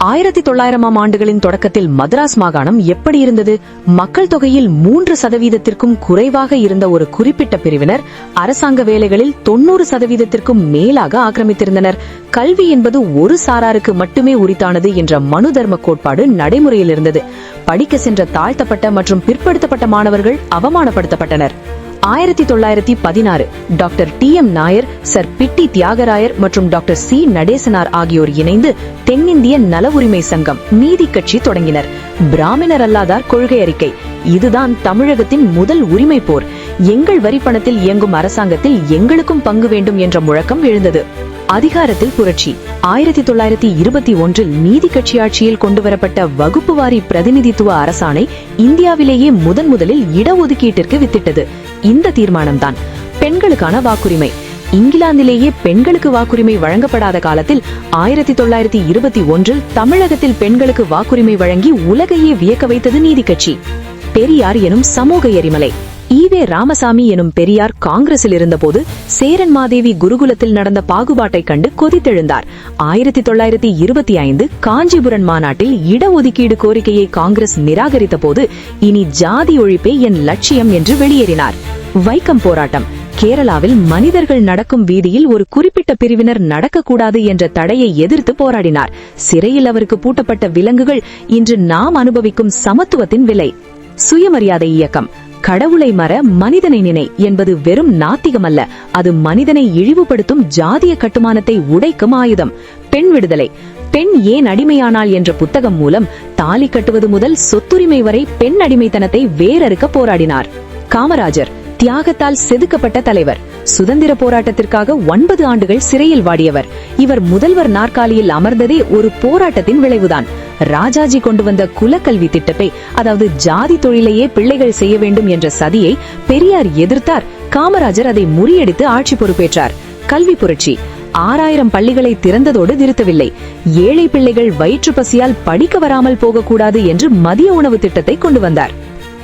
1900ஆம் ஆண்டுகளின் தொடக்கத்தில் மதராஸ் மாகாணம் எப்படி இருந்தது? மக்கள் தொகையில் 3%த்திற்கும் குறைவாக இருந்த ஒரு குறிப்பிட்ட பிரிவினர் அரசாங்க வேலைகளில் 90%த்திற்கும் மேலாக ஆக்கிரமித்திருந்தனர். கல்வி என்பது ஒரு சாராருக்கு மட்டுமே உரித்தானது என்ற மனு தர்ம கோட்பாடு நடைமுறையில் இருந்தது. படிக்க சென்ற தாழ்த்தப்பட்ட மற்றும் பிற்படுத்தப்பட்ட மாணவர்கள் அவமானப்படுத்தப்பட்டனர். 1916 டாக்டர் டி.எம். நாயர், சர் பிட்டி தியாகராயர் மற்றும் டாக்டர் சி. நடேசனார் ஆகியோர் இணைந்து தென்னிந்திய நல உரிமை சங்கம் நீதி கட்சி தொடங்கினர். பிராமணர் அல்லாதார் கொள்கை அறிக்கை. இதுதான் தமிழகத்தின் முதல் உரிமை போர். எங்கள் வரிப்பணத்தில் இயங்கும் அரசாங்கத்தில் எங்களுக்கும் பங்கு வேண்டும் என்ற முழக்கம் எழுந்தது. அதிகாரத்தில் புரட்சி. 1921 நீதி கட்சி ஆட்சியில் கொண்டுவரப்பட்ட வகுப்புவாரி பிரதிநிதித்துவ அரசாணை இந்தியாவிலேயே முதலில் இடஒதுக்கீட்டிற்கு வித்திட்டது. இந்த தீர்மானம்தான் பெண்களுக்கான வாக்குரிமை. இங்கிலாந்திலேயே பெண்களுக்கு வாக்குரிமை வழங்கப்படாத காலத்தில் 1921 தமிழகத்தில் பெண்களுக்கு வாக்குரிமை வழங்கி உலகையே வியக்க வைத்தது நீதி கட்சி. பெரியார் எனும் சமூக எரிமலை. ஈவே ராமசாமி எனும் பெரியார் காங்கிரஸில் இருந்தபோது சேரன் மாதேவி குருகுலத்தில் நடந்த பாகுபாட்டை கண்டு கொதித்தெழுந்தார். 1925 காஞ்சிபுரம் மாநாட்டில் இடஒதுக்கீடு கோரிக்கையை காங்கிரஸ் நிராகரித்த போது இனி ஜாதி ஒழிப்பே என் லட்சியம் என்று வெளியேறினார். வைக்கம் போராட்டம். கேரளாவில் மனிதர்கள் நடக்கும் வீதியில் ஒரு குறிப்பிட்ட பிரிவினர் நடக்கக்கூடாது என்ற தடையை எதிர்த்து போராடினார். சிறையில் அவருக்கு பூட்டப்பட்ட விலங்குகள் இன்று நாம் அனுபவிக்கும் சமத்துவத்தின் விலை. சுயமரியாதை இயக்கம். கடவுளை மற மனிதனை நினை என்பது வெறும் நாத்திகமல்ல, அது மனிதனை இழிவுபடுத்தும் ஜாதிய கட்டுமானத்தை உடைக்கும் ஆயுதம். பெண் விடுதலை. பெண் ஏன் அடிமையானாள் என்ற புத்தகம் மூலம் தாலி கட்டுவது முதல் சொத்துரிமை வரை பெண் அடிமைத்தனத்தை வேறறுக்க போராடினார். காமராஜர் தியாகத்தால் செதுக்கப்பட்ட தலைவர். சுதந்திர போராட்டத்திற்காக 9 ஆண்டுகள் சிறையில் வாடியவர். இவர் முதல்வர் நாற்காலியில் அமர்ந்ததே ஒரு போராட்டத்தின் விளைவுதான். ராஜாஜி கொண்டு வந்த குலக்கல்வி திட்டத்தை, அதாவது ஜாதி தொழிலையே பிள்ளைகள் செய்ய வேண்டும் என்ற சதியை பெரியார் எதிர்த்தார். காமராஜர் அதை முறியடித்து ஆட்சி பொறுப்பேற்றார். கல்வி புரட்சி. 6000 பள்ளிகளை திறந்ததோடு நிறுத்தவில்லை. ஏழை பிள்ளைகள் வயிற்று பசியால் படிக்க வராமல் போகக்கூடாது என்று மதிய உணவு திட்டத்தை கொண்டு வந்தார்.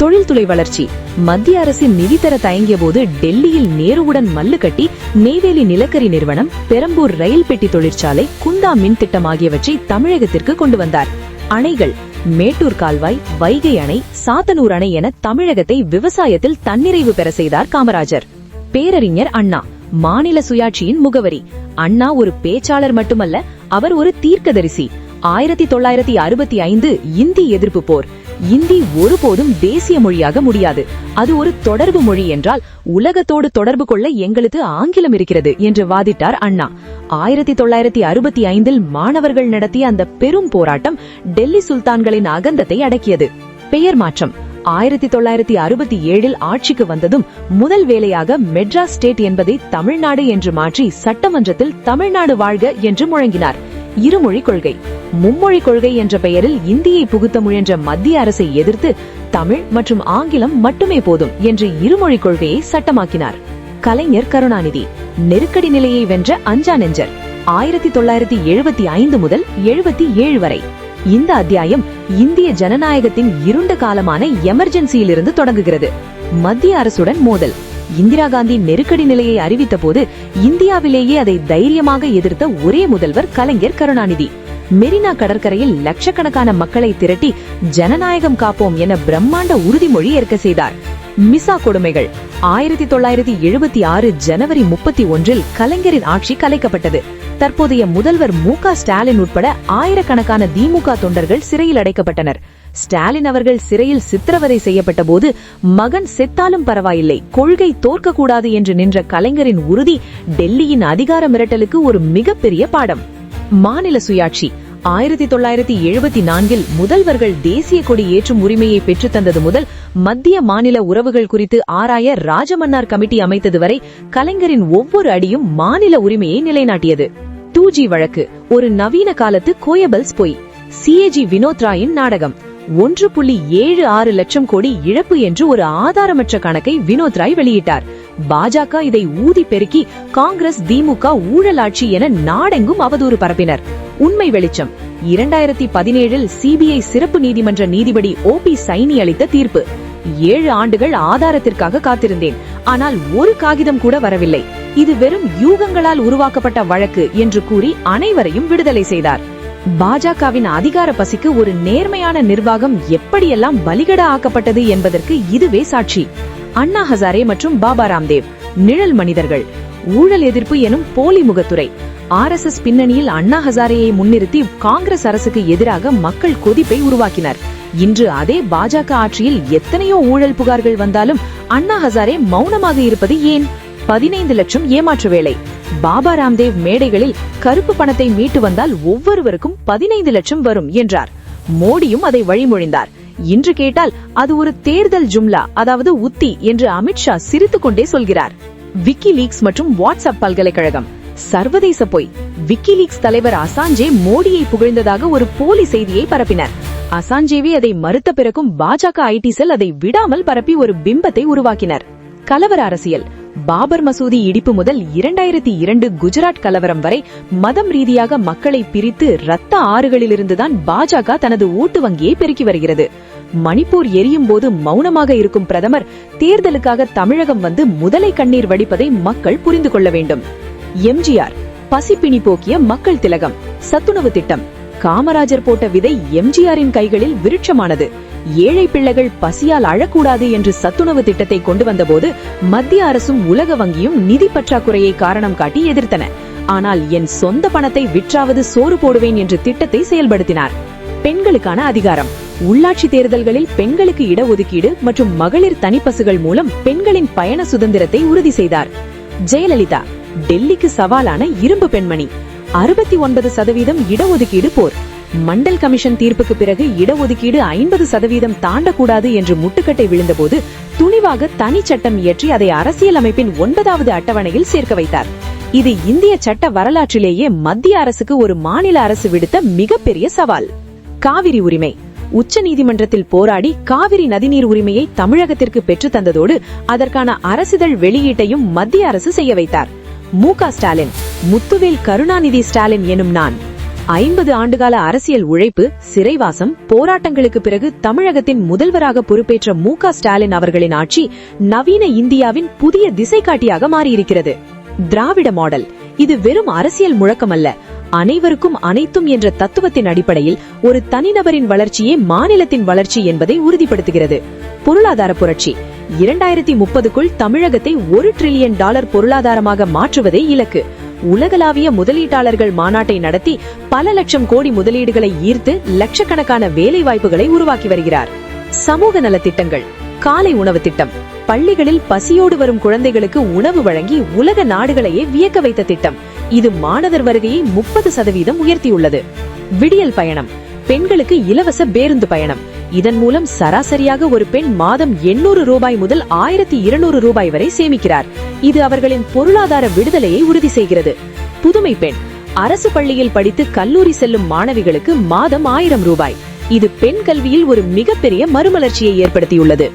தொழில்துறை வளர்ச்சி. மத்திய அரசின் நிதி தர தயங்கிய போது டெல்லியில் நேருவுடன் மல்லு கட்டி நெய்வேலி நிலக்கரி நிறுவனம், பெரம்பூர் ரயில் பெட்டி தொழிற்சாலை, குந்தா மின் திட்டம் ஆகியவற்றை தமிழகத்திற்கு கொண்டு வந்தார். அணைகள். மேட்டூர் கால்வாய், வைகை அணை, சாத்தனூர் அணை என தமிழகத்தை விவசாயத்தில் தன்னிறைவு பெற செய்தார் காமராஜர். பேரறிஞர் அண்ணா. மாநில சுயாட்சியின் முகவரி. அண்ணா ஒரு பேச்சாளர் மட்டுமல்ல, அவர் ஒரு தீர்க்கதரிசி. 1965 இந்தி எதிர்ப்பு போர். இந்தி ஒருபோதும் தேசிய மொழியாக முடியாது. அது ஒரு தொடர்பு மொழி என்றால் உலகத்தோடு தொடர்பு கொள்ள எங்களுக்கு ஆங்கிலம் இருக்கிறது என்று வாதிட்டார் அண்ணா. 1965 மாணவர்கள் நடத்திய அந்த பெரும் போராட்டம் டெல்லி சுல்தான்களின் அகந்தத்தை அடக்கியது. பெயர் மாற்றம். 1967 ஆட்சிக்கு வந்ததும் முதல் வேலையாக மெட்ராஸ் ஸ்டேட் என்பதை தமிழ்நாடு என்று மாற்றி சட்டமன்றத்தில் தமிழ்நாடு வாழ்க என்று முழங்கினார். இருமொழி கொள்கை. மும்மொழி கொள்கை என்ற பெயரில் இந்தியை புகுத்த முயன்ற மத்திய அரசை எதிர்த்து தமிழ் மற்றும் ஆங்கிலம் மட்டுமே போதும் என்று இருமொழி கொள்கையை சட்டமாக்கினார். கலைஞர் கருணாநிதி. நெருக்கடி நிலையை வென்ற அஞ்சா நெஞ்சர். 1975 முதல் 77 வரை. இந்த அத்தியாயம் இந்திய ஜனநாயகத்தின் இருண்ட காலமான எமர்ஜென்சியிலிருந்து தொடங்குகிறது. மத்திய அரசுடன் மோதல். இந்திரா காந்தி நெருக்கடி நிலையை அறிவித்த போது இந்தியாவிலேயே அதை தைரியமாக எதிர்த்த ஒரே முதல்வர் கலைஞர் கருணாநிதி. மெரினா கடற்கரையில் லட்சக்கணக்கான மக்களை திரட்டி ஜனநாயகம் காப்போம் என பிரம்மாண்ட உறுதிமொழி ஏற்க செய்தார். மிசா கொடுமைகள். 1976 ஜனவரி 31 கலைஞரின் ஆட்சி கலைக்கப்பட்டது. தற்போதைய முதல்வர் மு.க. ஸ்டாலின் உட்பட ஆயிரக்கணக்கான திமுக தொண்டர்கள் சிறையில் அடைக்கப்பட்டனர். ஸ்டாலின் அவர்கள் சிறையில் சித்திரவதை செய்யப்பட்ட போது மகன் செத்தாலும் பரவாயில்லை, கொள்கை தோற்கக்கூடாது என்று நின்ற கலைஞரின் உறுதி டெல்லியின் அதிகார மிரட்டலுக்கு ஒரு மிகப்பெரிய பாடம். மாநில சுயாட்சி. 1974 முதல்வர்கள் தேசிய கொடி ஏற்றும் உரிமையை பெற்று தந்தது முதல் மத்திய மாநில உறவுகள் குறித்து ஆராய ராஜமன்னார் கமிட்டி அமைத்தது வரை கலைஞரின் ஒவ்வொரு அடியும் மாநில உரிமையை நிலைநாட்டியது. 2G வழக்கு. ஒரு நவீன காலத்து கோயபல்ஸ் பொய். CAG வினோத் ராயின் நாடகம். 1.76 லட்சம் கோடி இழப்பு என்று ஒரு ஆதாரமற்ற கணக்கை வினோத் ராய் வெளியிட்டார். பாஜக இதை ஊதி பெருக்கி காங்கிரஸ், திமுக ஊழலாட்சி என நாடெங்கும் அவதூறு பரப்பினர். உண்மை வெளிச்சம். 2017 CBI சிறப்பு நீதிமன்ற நீதிபதி OP சைனி அளித்த தீர்ப்பு. 7 ஆண்டுகள் ஆதாரத்திற்காக காத்திருந்தேன், ஆனால் ஒரு காகிதம் கூட வரவில்லை. இது வெறும் யூகங்களால் உருவாக்கப்பட்ட வழக்கு என்று கூறி அனைவரையும் விடுதலை செய்தார். பாஜகவின் அதிகார பசிக்கு ஒரு நேர்மையான நிர்வாகம் எப்படியெல்லாம் பலிகடா ஆக்கப்பட்டது என்பதற்கு இதுவே சாட்சி. அண்ணா ஹசாரே மற்றும் பாபா ராம்தேவ் நிழல் மனிதர்கள். ஊழல் எதிர்ப்பு எனும் போலி முகத்துரை. RSS பின்னணியில் அண்ணா ஹசாரேயை முன்னிறுத்தி காங்கிரஸ் அரசுக்கு எதிராக மக்கள் கொதிப்பை உருவாக்கினர். இன்று அதே பாஜக ஆட்சியில் எத்தனையோ ஊழல் புகார்கள் வந்தாலும் அண்ணா ஹசாரே மௌனமாக இருப்பது ஏன்? 15 லட்சம் ஏமாற்று வேலை. பாபா ராம்தேவ் மேடைகளில் கருப்பு பணத்தை மீட்டு வந்தால் ஒவ்வொருவருக்கும் 15 லட்சம் வரும் என்றார். மோடியும் அதை வழிமொழிந்தார். இன்று கேட்டால் அது ஒரு தேர்தல் ஜும்லா, அதாவது உத்தி என்று அமித்ஷா சிரித்துக் கொண்டே சொல்கிறார். விக்கிலீக்ஸ் மற்றும் வாட்ஸ்அப் பல்கலைக்கழகம் சர்வதேச பொய். விக்கிலீக்ஸ் தலைவர் அசாஞ்சே மோடியை புகழ்ந்ததாக ஒரு போலி செய்தியை பரப்பினர். அசாஞ்சேவே அதை மறுத்த பிறகும் பாஜக IT செல் அதை விடாமல் பரப்பி ஒரு பிம்பத்தை உருவாக்கினர். கலவர அரசியல். பாபர் மசூதி இடிப்பு முதல் 2002 குஜராத் கலவரம் வரை மதம் ரீதியாக மக்களை பிரித்து ரத்த ஆறுகளிலிருந்துதான் பாஜக தனது ஓட்டு வங்கியை பெருக்கி வருகிறது. மணிப்பூர் எரியும் போது மௌனமாக இருக்கும் பிரதமர் தேர்தலுக்காக தமிழகம் வந்து முதலை கண்ணீர் வடிப்பதை மக்கள் புரிந்து கொள்ள வேண்டும். MGR பசிப்பிணி போக்கிய மக்கள் திலகம். சத்துணவு திட்டம். காமராஜர் போட்ட விதை MGRின் கைகளில் விருட்சமானது. ஏழை பிள்ளைகள் பசியால் அழக்கூடாது என்று சத்துணவு திட்டத்தை கொண்டு வந்தபோது மத்திய அரசும் உலக வங்கியும் நிதி பற்றாக்குறையை காரணம் காட்டி எதிர்த்தன. ஆனால் என் சொந்த பணத்தை விற்றாவது சோறு போடுவேன் என்று திட்டத்தை செயல்படுத்தினார். பெண்களுக்கான அதிகாரம். உள்ளாட்சி தேர்தல்களில் பெண்களுக்கு இடஒதுக்கீடு மற்றும் மகளிர் தனிப்பசுகள் மூலம் பெண்களின் பயண சுதந்திரத்தை உறுதி செய்தார். ஜெயலலிதா டெல்லிக்கு சவாலான இரும்பு பெண்மணி. 69% இடஒதுக்கீடு போர். மண்டல் கமிஷன் தீர்ப்புக்கு பிறகு இடஒதுக்கீடு 50% தாண்டக்கூடாது என்று முட்டுக்கட்டை விழுந்தபோது துணிவாக தனி சட்டம் இயற்றி அதை அரசியல் அமைப்பின் 9வது அட்டவணையில் சேர்க்க வைத்தார். இது இந்திய சட்ட வரலாற்றிலேயே மத்திய அரசுக்கு ஒரு மாநில அரசு விடுத்த மிகப்பெரிய சவால். காவிரி உரிமை. உச்ச நீதிமன்றத்தில் போராடி காவிரி நதிநீர் உரிமையை தமிழகத்திற்கு பெற்று தந்ததோடு அதற்கான அரசிதழ் வெளியீட்டையும் மத்திய அரசு செய்ய வைத்தார். மு.க. ஸ்டாலின். முத்துவேல் கருணாநிதி ஸ்டாலின் எனும் நான். 50 ஆண்டுகால அரசியல் உழைப்பு, சிறைவாசம், போராட்டங்களுக்கு பிறகு தமிழகத்தின் முதல்வராக பொறுப்பேற்ற மு.க. ஸ்டாலின் அவர்களின் ஆட்சி நவீன இந்தியாவின் புதிய திசைகாட்டியாக மாறியிருக்கிறது. திராவிட மாடல். இது வெறும் அரசியல் முழக்கமல்ல, அனைவருக்கும் அனைத்தும் என்ற தத்துவத்தின் அடிப்படையில் ஒரு தனிநபரின் வளர்ச்சியே மாநிலத்தின் வளர்ச்சி என்பதை உறுதிப்படுத்துகிறது. பொருளாதார புரட்சி. 2030க்குள் தமிழகத்தை $1 டிரில்லியன் பொருளாதாரமாக மாற்றுவதே இலக்கு. உலகளாவிய முதலீட்டாளர்கள் மாநாட்டை நடத்தி பல லட்சம் கோடி முதலீடுகளை ஈர்த்து லட்சக்கணக்கான வேலை வாய்ப்புகளை உருவாக்கி வருகிறார். சமூக நலத்திட்டங்கள். காலை உணவு திட்டம். பள்ளிகளில் பசியோடு வரும் குழந்தைகளுக்கு உணவு வழங்கி உலக நாடுகளையே வியக்க வைத்த திட்டம். இது மாணவர் வருகையை 30% உயர்த்தியுள்ளது. விடியல் பயணம். பெண்களுக்கு இலவச பேருந்து பயணம். இதன் மூலம் சராசரியாக ஒரு பெண் மாதம் 800 ரூபாய் முதல் 1200 ரூபாய் வரை சேமிக்கிறார். இது அவர்களின் பொருளாதார விடுதலையை உறுதி செய்கிறது. புதுமை பெண். அரசு பள்ளியில் படித்து கல்லூரி செல்லும் மாணவிகளுக்கு மாதம் 1000 ரூபாய். இது பெண் கல்வியில் ஒரு மிகப்பெரிய மறுமலர்ச்சியை ஏற்படுத்தியுள்ளது.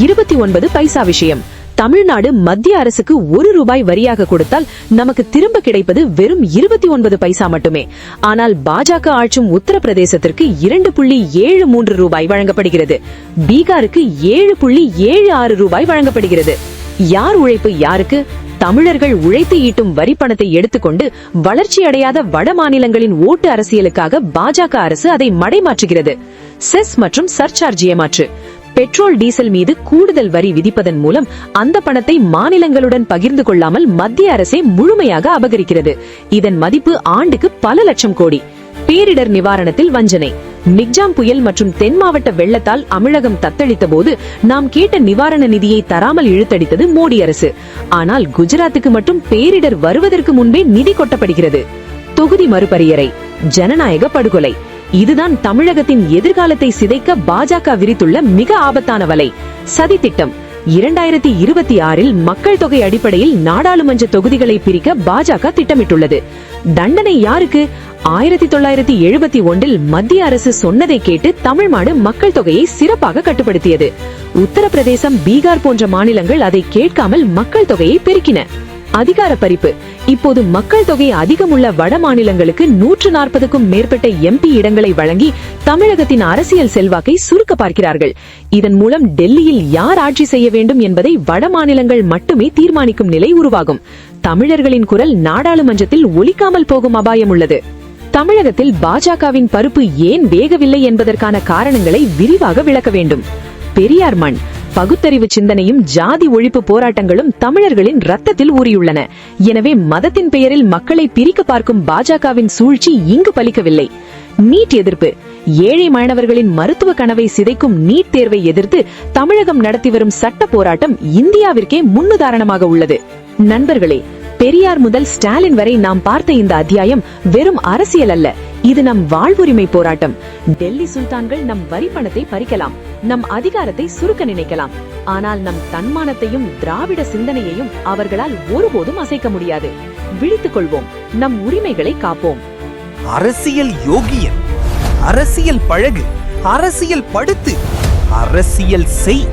29 பைசா விஷயம். தமிழ்நாடு மத்திய அரசுக்கு 1 ரூபாய் வரியாக கொடுத்தால் நமக்கு திரும்ப கிடைப்பது வெறும் 29 பைசா மட்டுமே. ஆனால் பாஜக ஆட்சும் உத்தரப்பிரதேசத்திற்கு 2.73 ரூபாய் வழங்கப்படுகிறது. பீகாருக்கு 7.76 ரூபாய் வழங்கப்படுகிறது. யார் உழைப்பு யாருக்கு? தமிழர்கள் உழைத்து ஈட்டும் வரி பணத்தை எடுத்துக்கொண்டு வளர்ச்சி அடையாத வட மாநிலங்களின் ஓட்டு அரசியலுக்காக பாஜக அரசு அதை மடைமாற்றுகிறது. செஸ் மற்றும் சர்சார்ஜ் ஏமாற்று. பெட்ரோல் டீசல் மீது கூடுதல் வரி விதிப்பதன் மூலம் அந்த பணத்தை மாநிலங்களுடன் பகிர்ந்து கொள்ளாமல் மத்திய அரசே முழுமையாக அபகரிக்கிறது. இதன் மதிப்பு ஆண்டுக்கு பல லட்சம் கோடி. பேரிடர் நிவாரணத்தில் வஞ்சனை. மிக்ஜாம் புயல் மற்றும் தென் மாவட்ட வெள்ளத்தால் தமிழகம் தத்தளித்த போது நாம் கேட்ட நிவாரண நிதியை தராமல் இழுத்தடித்தது மோடி அரசு. ஆனால் குஜராத்துக்கு மட்டும் பேரிடர் வருவதற்கு முன்பே நிதி கொட்டப்படுகிறது. தொகுதி மறுபரியறை. ஜனநாயக படுகொலை. இதுதான் தமிழகத்தின் எதிர்காலத்தை சிதைக்க பாஜக விரித்துள்ள மிக ஆபத்தான வலை. சதி திட்டம். 2026 மக்கள் தொகை அடிப்படையில் நாடாளுமன்ற தொகுதிகளை பிரிக்க பாஜக திட்டமிட்டுள்ளது. தண்டனை யாருக்கு? 1971 மத்திய அரசு சொன்னதை கேட்டு தமிழ்நாடு மக்கள் தொகையை சிறப்பாக கட்டுப்படுத்தியது. உத்தரப்பிரதேசம், பீகார் போன்ற மாநிலங்கள் அதை கேட்காமல் மக்கள் தொகையை பெருக்கின. அதிகார பறிப்பு. இப்போது மக்கள் தொகை அதிகமுள்ள வட மாநிலங்களுக்கு 140க்கும் மேற்பட்ட MP இடங்களை வழங்கி தமிழகத்தின் அரசியல் செல்வாக்கை சுருக்க பார்க்கிறார்கள். இதன் மூலம் டெல்லியில் யார் ஆட்சி செய்ய வேண்டும் என்பதை வட மாநிலங்கள் மட்டுமே தீர்மானிக்கும் நிலை உருவாகும். தமிழர்களின் குரல் நாடாளுமன்றத்தில் ஒலிக்காமல் போகும் அபாயம் உள்ளது. தமிழகத்தில் பாஜகவின் பருப்பு ஏன் வேகவில்லை என்பதற்கான காரணங்களை விரிவாக விளக்க வேண்டும். பெரியார் மண், பகுத்தறிவு சிந்தனையும் ஜாதி ஒழிப்பு போராட்டங்களும் தமிழர்களின் ரத்தத்தில் ஊறியுள்ளன. எனவே மதத்தின் பெயரில் மக்களை பிரிக்க பார்க்கும் பாஜகவின் சூழ்ச்சி இங்கு பலிக்கவில்லை. நீட் எதிர்ப்பு, ஏழை மாணவர்களின் மருத்துவ கனவை சிதைக்கும் நீட் தேர்வை எதிர்த்து தமிழகம் நடத்தி வரும் சட்ட போராட்டம் இந்தியாவிற்கே முன்னுதாரணமாக உள்ளது. நண்பர்களே, பெரியார் முதல் ஸ்டாலின் வரை நாம் பார்த்த இந்த அத்தியாயம் வெறும் அரசியல் அல்ல, இது நம் வாழ்வுரிமை போராட்டம். டெல்லி சுல்தான்கள் நம் வரி பணத்தை பறிக்கலாம், நம் அதிகாரத்தை சுருக்க நினைக்கலாம், ஆனால் நம் தன்மானத்தையும் திராவிட சிந்தனையையும் அவர்களால் ஒருபோதும் அசைக்க முடியாது. விழித்துக் கொள்வோம், நம் உரிமைகளை காப்போம். அரசியல் யோகியன், அரசியல் பழகு, அரசியல் படுத்து, அரசியல் செய்.